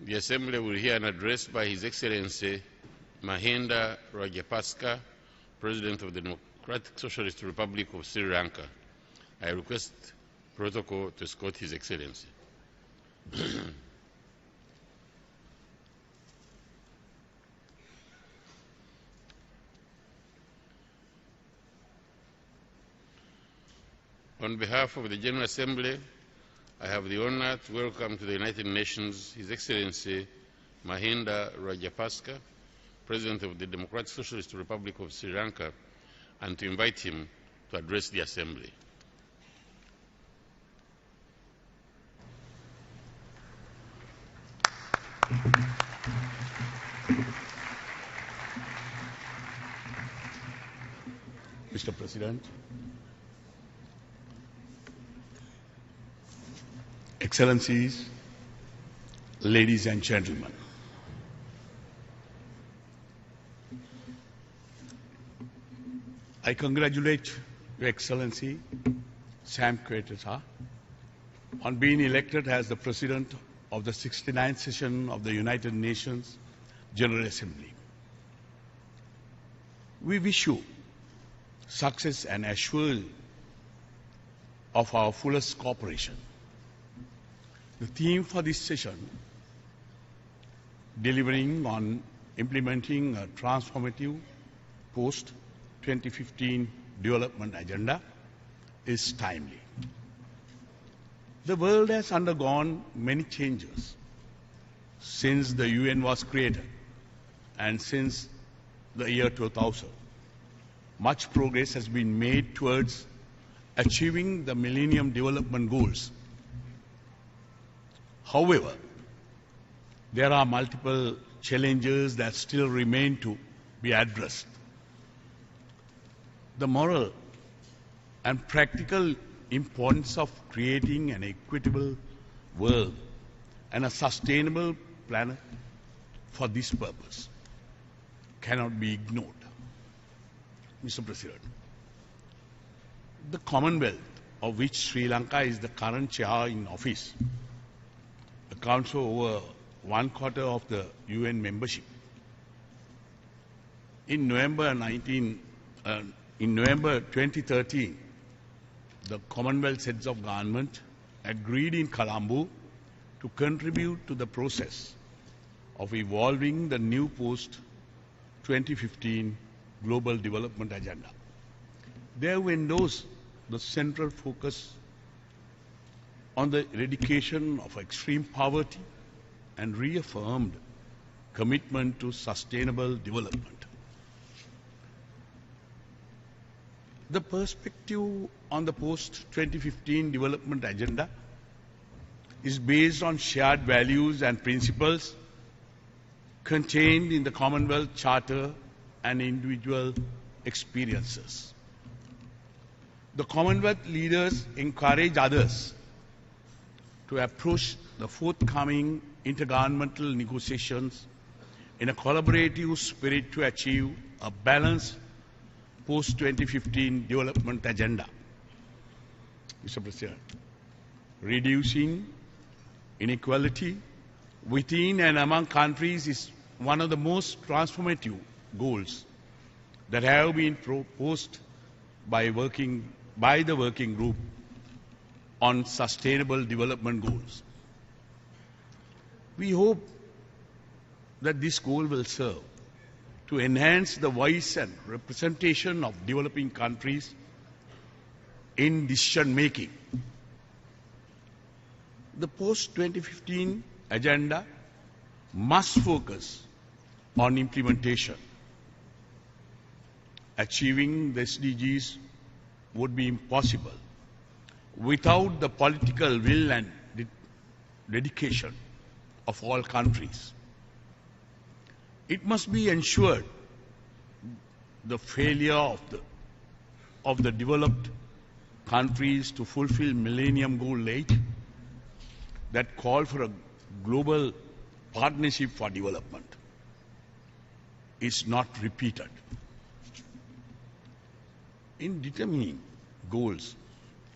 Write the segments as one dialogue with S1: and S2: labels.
S1: The Assembly will hear an address by His Excellency Mahinda Rajapaksa, President of the Democratic Socialist Republic of Sri Lanka. I request protocol to escort His Excellency. On behalf of the General Assembly, I have the honor to welcome to the United Nations His Excellency Mahinda Rajapaksa, President of the Democratic Socialist Republic of Sri Lanka, and to invite him to address the Assembly.
S2: Mr. President, Excellencies, ladies and gentlemen, I congratulate Your Excellency Sam Kutesa on being elected as the President of the 69th session of the United Nations General Assembly. We wish you success and assure of our fullest cooperation. The theme for this session, delivering on implementing a transformative post-2015 development agenda, is timely. The world has undergone many changes since the UN was created and since the year 2000. Much progress has been made towards achieving the Millennium Development Goals. However, there are multiple challenges that still remain to be addressed. The moral and practical importance of creating an equitable world and a sustainable planet for this purpose cannot be ignored. Mr. President, the Commonwealth, of which Sri Lanka is the current chair in office, accounts for over 1/4 of the UN membership. In November 2013, the Commonwealth heads of government agreed in Colombo to contribute to the process of evolving the new post-2015 Global Development Agenda. They have endorsed the central focus on the eradication of extreme poverty and reaffirmed commitment to sustainable development. The perspective on the post-2015 development agenda is based on shared values and principles contained in the Commonwealth Charter and individual experiences. The Commonwealth leaders encourage others to approach the forthcoming intergovernmental negotiations in a collaborative spirit to achieve a balanced post-2015 development agenda. Mr. President, reducing inequality within and among countries is one of the most transformative goals that have been proposed by the working group on sustainable development goals. We hope that this goal will serve to enhance the voice and representation of developing countries in decision making. The post-2015 agenda must focus on implementation. Achieving the SDGs would be impossible without the political will and dedication of all countries. It must be ensured the failure of the developed countries to fulfill Millennium Goal 8 that call for a global partnership for development is not repeated. In determining goals,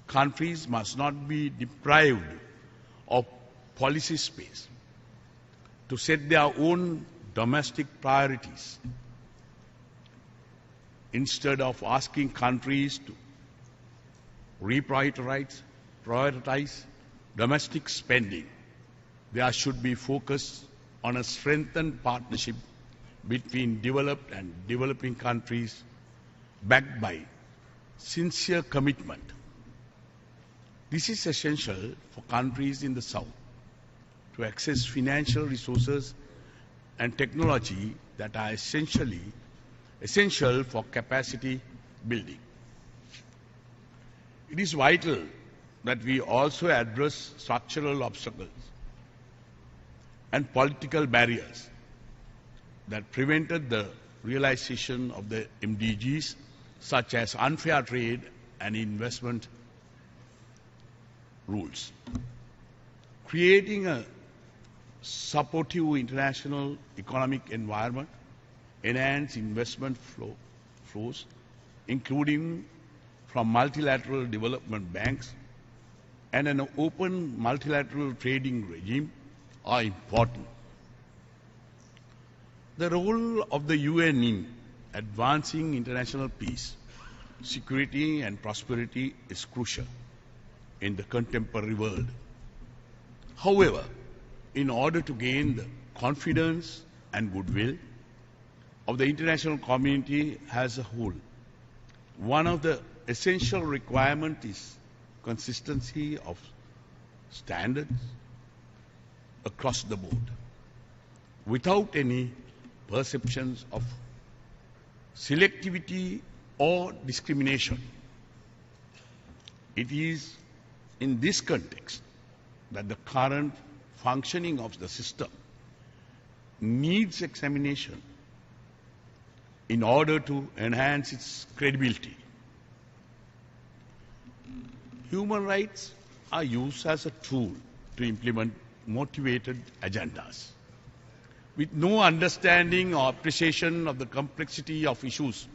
S2: countries must not be deprived of policy space. to set their own domestic priorities instead of asking countries to prioritize domestic spending. There should be focus on a strengthened partnership between developed and developing countries backed by sincere commitment. This is essential for countries in the South to access financial resources and technology that are essential for capacity building. It is vital that we also address structural obstacles and political barriers that prevented the realization of the MDGs, such as unfair trade and investment rules. Creating a supportive international economic environment, enhance investment flows, including from multilateral development banks, and an open multilateral trading regime are important. The role of the UN in advancing international peace, security and prosperity is crucial in the contemporary world. However, in order to gain the confidence and goodwill of the international community as a whole, one of the essential requirements is consistency of standards across the board, without any perceptions of selectivity or discrimination. It is in this context that the current functioning of the system needs examination in order to enhance its credibility. Human rights are used as a tool to implement motivated agendas. With no understanding or appreciation of the complexity of issues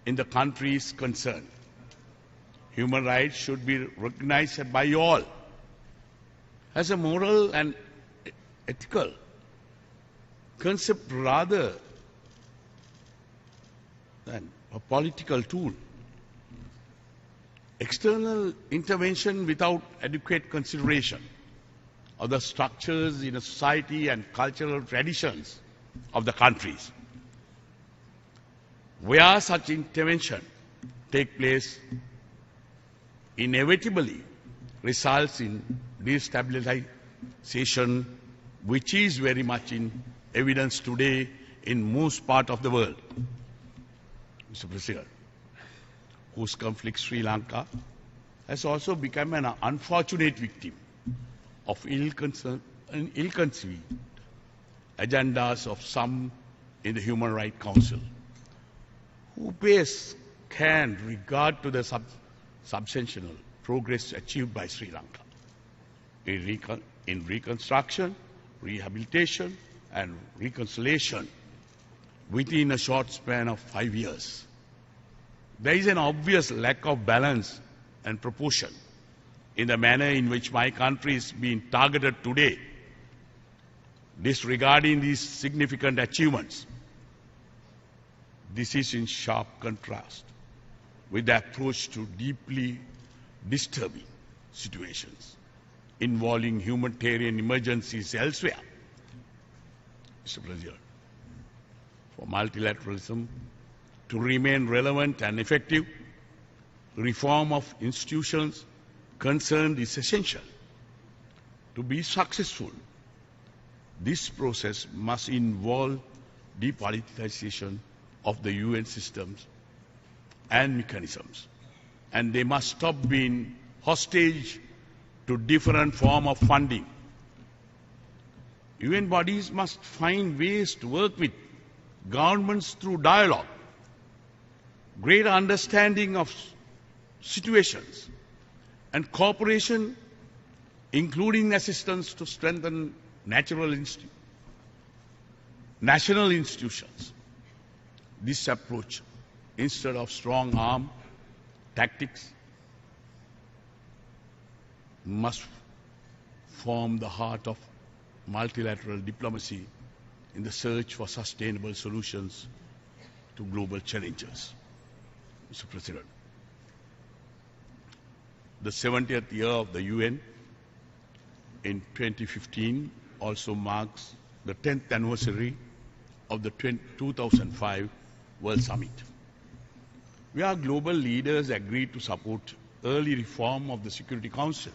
S2: in the countries concerned, human rights should be recognized by all as a moral and ethical concept rather than a political tool. External intervention without adequate consideration of the structures in a society and cultural traditions of the countries where such intervention take place inevitably results in destabilization, which is very much in evidence today in most parts of the world. Mr. President, whose conflict Sri Lanka has also become an unfortunate victim of ill-conceived agendas of some in the Human Rights Council, who pays scant regard to the substantial progress achieved by Sri Lanka in reconstruction, rehabilitation, and reconciliation within a short span of 5 years. There is an obvious lack of balance and proportion in the manner in which my country is being targeted today, disregarding these significant achievements. This is in sharp contrast with the approach to deeply disturbing situations involving humanitarian emergencies elsewhere. Mr. President, for multilateralism to remain relevant and effective, reform of institutions concerned is essential. To be successful, this process must involve depoliticization of the UN systems and mechanisms, and they must stop being hostage to different forms of funding. UN bodies must find ways to work with governments through dialogue, greater understanding of situations, and cooperation, including assistance to strengthen national institutions. This approach, instead of strong arm tactics, must form the heart of multilateral diplomacy in the search for sustainable solutions to global challenges. Mr. President, the 70th year of the UN in 2015 also marks the 10th anniversary of the 2005 World Summit. We, our global leaders, agreed to support early reform of the Security Council.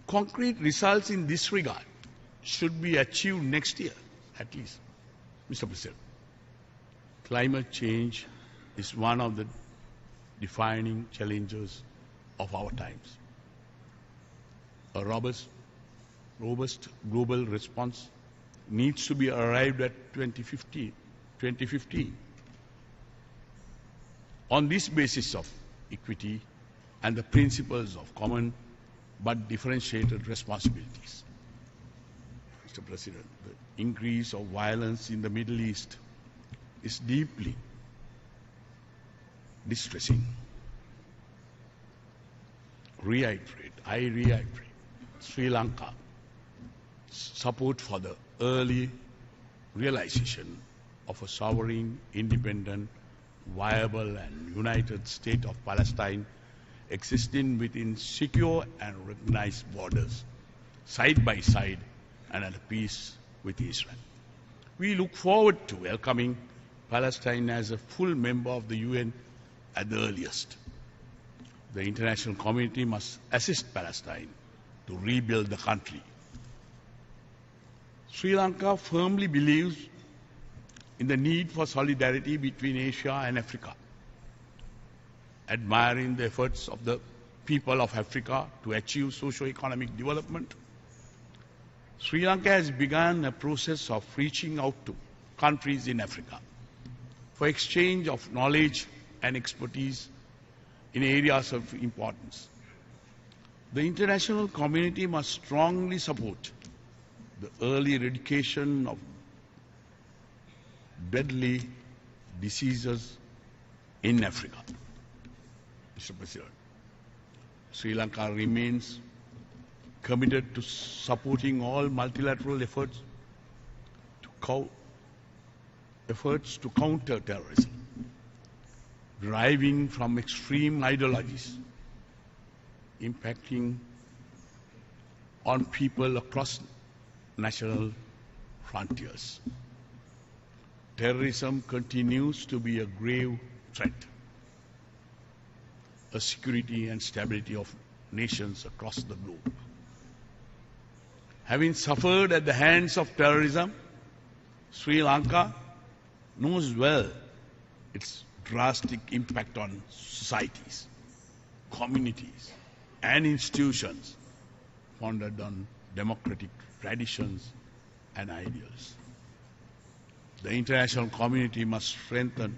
S2: Concrete results in this regard should be achieved next year, at least. Mr. President, climate change is one of the defining challenges of our times. A robust global response needs to be arrived at 2050 on this basis of equity and the principles of common but differentiated responsibilities. Mr. President, the increase of violence in the Middle East is deeply distressing. I reiterate, Sri Lanka support for the early realization of a sovereign, independent, viable and united state of Palestine existing within secure and recognized borders, side by side and at peace with Israel. We look forward to welcoming Palestine as a full member of the UN at the earliest. The international community must assist Palestine to rebuild the country. Sri Lanka firmly believes in the need for solidarity between Asia and Africa, admiring the efforts of the people of Africa to achieve socio-economic development. Sri Lanka has begun a process of reaching out to countries in Africa for exchange of knowledge and expertise in areas of importance. The international community must strongly support the early eradication of deadly diseases in Africa. Mr. President, Sri Lanka remains committed to supporting all multilateral efforts to counter terrorism, deriving from extreme ideologies, impacting on people across national frontiers. Terrorism continues to be a grave threat, a security and stability of nations across the globe. Having suffered at the hands of terrorism, Sri Lanka knows well its drastic impact on societies, communities, and institutions founded on democratic traditions and ideals. The international community must strengthen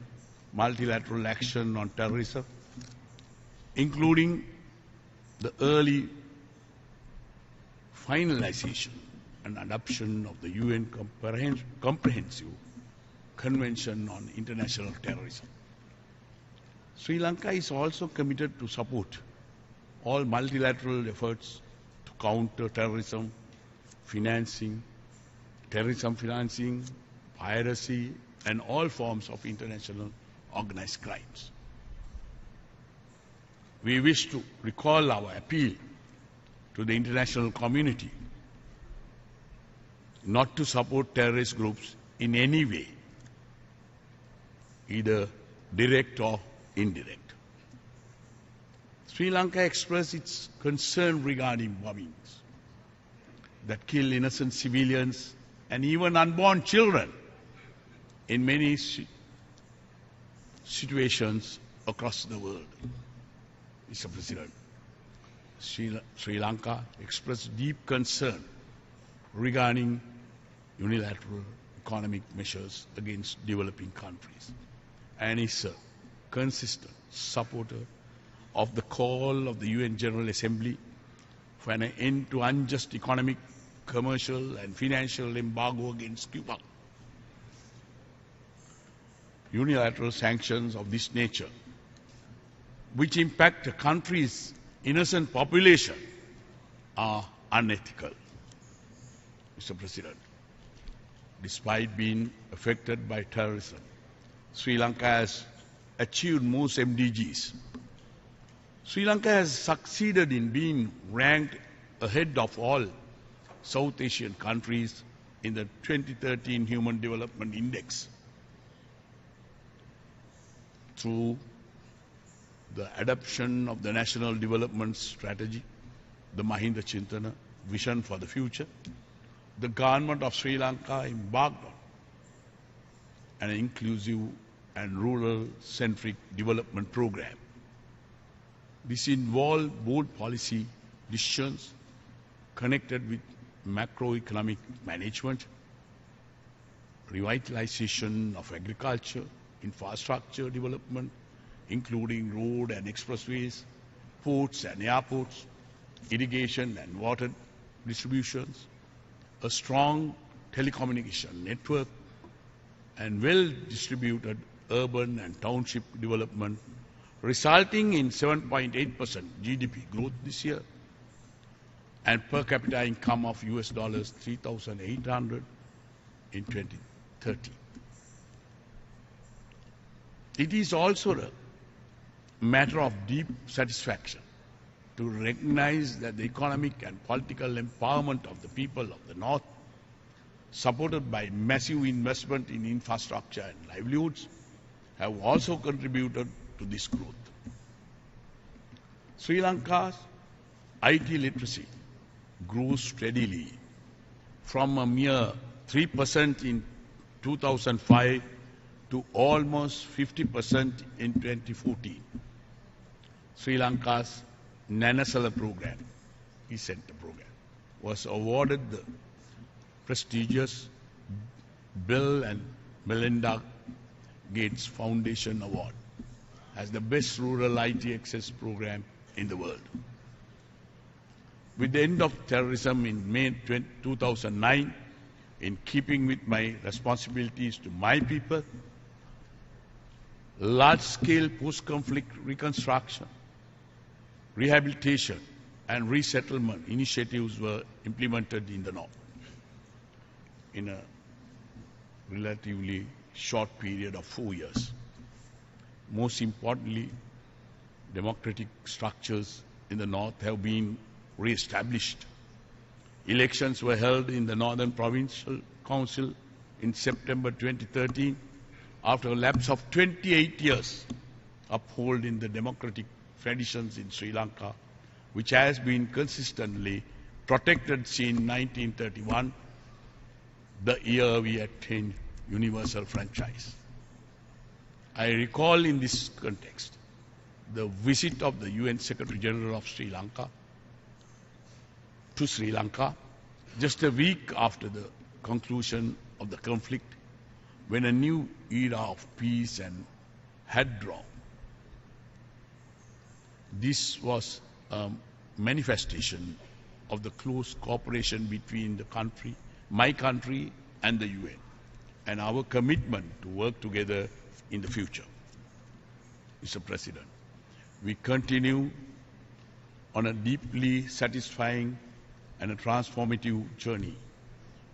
S2: multilateral action on terrorism, including the early finalization and adoption of the UN Comprehensive Convention on International Terrorism. Sri Lanka is also committed to support all multilateral efforts to counter terrorism financing, piracy, and all forms of international organized crimes. We wish to recall our appeal to the international community not to support terrorist groups in any way, either direct or indirect. Sri Lanka expressed its concern regarding bombings that kill innocent civilians and even unborn children in many situations across the world. Mr. President, Sri Lanka expressed deep concern regarding unilateral economic measures against developing countries and is a consistent supporter of the call of the UN General Assembly for an end to unjust economic, commercial and financial embargo against Cuba. Unilateral sanctions of this nature, which impact a country's innocent population are unethical. Mr. President, despite being affected by terrorism, Sri Lanka has achieved most MDGs. Sri Lanka has succeeded in being ranked ahead of all South Asian countries in the 2013 Human Development Index through the adoption of the National Development Strategy, the Mahinda Chintana, Vision for the Future. The government of Sri Lanka embarked on an inclusive and rural-centric development program. This involved bold policy decisions connected with macroeconomic management, revitalization of agriculture, infrastructure development, including road and expressways, ports and airports, irrigation and water distributions, a strong telecommunication network, and well-distributed urban and township development, resulting in 7.8% GDP growth this year and per capita income of US dollars 3,800 in 2030. It is also a matter of deep satisfaction to recognize that the economic and political empowerment of the people of the North, supported by massive investment in infrastructure and livelihoods, have also contributed to this growth. Sri Lanka's IT literacy grew steadily from a mere 3% in 2005 to almost 50% in 2014. Sri Lanka's Nanasala program, e-Center program, was awarded the prestigious Bill and Melinda Gates Foundation Award as the best rural IT access program in the world. With the end of terrorism in May 2009, in keeping with my responsibilities to my people, large-scale post-conflict reconstruction, rehabilitation, and resettlement initiatives were implemented in the North in a relatively short period of 4 years. Most importantly, democratic structures in the North have been re-established. Elections were held in the Northern Provincial Council in September 2013 after a lapse of 28 years, upholding the democratic traditions in Sri Lanka, which has been consistently protected since 1931, the year we attained universal franchise. I recall in this context the visit of the UN Secretary General of Sri Lanka to Sri Lanka just a week after the conclusion of the conflict, when a new era of peace had dawned. This was a manifestation of the close cooperation between my country and the UN, and our commitment to work together in the future. Mr. President, we continue on a deeply satisfying and a transformative journey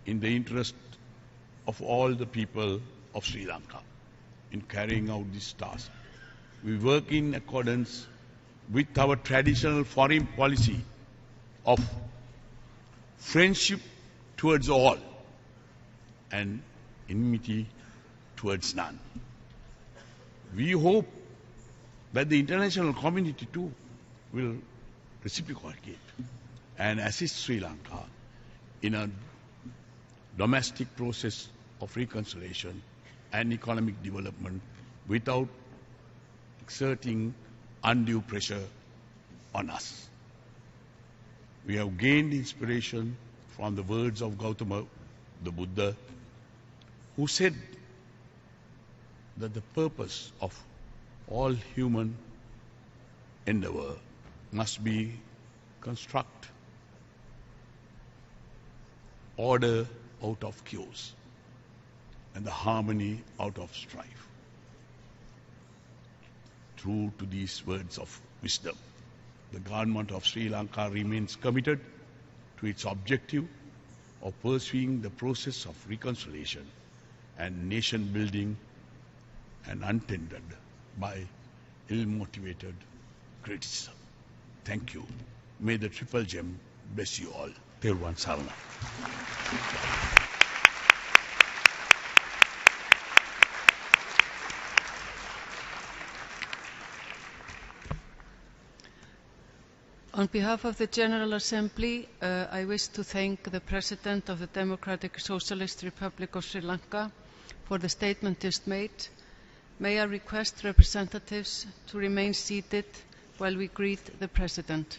S2: in the interest of all the people of Sri Lanka in carrying out this task. We work in accordance with our traditional foreign policy of friendship towards all and enmity towards none. We hope that the international community too will reciprocate and assist Sri Lanka in a domestic process of reconciliation and economic development without exerting undue pressure on us. We have gained inspiration from the words of Gautama the Buddha, who said that the purpose of all human endeavor must be construct order out of chaos and the harmony out of strife. True to these words of wisdom, the government of Sri Lanka remains committed to its objective of pursuing the process of reconciliation and nation building and untended by ill-motivated criticism. Thank you. May the Triple Gem bless you all. Teruvan Saranai.
S3: On behalf of the General Assembly, I wish to thank the President of the Democratic Socialist Republic of Sri Lanka for the statement just made. May I request representatives to remain seated while we greet the President.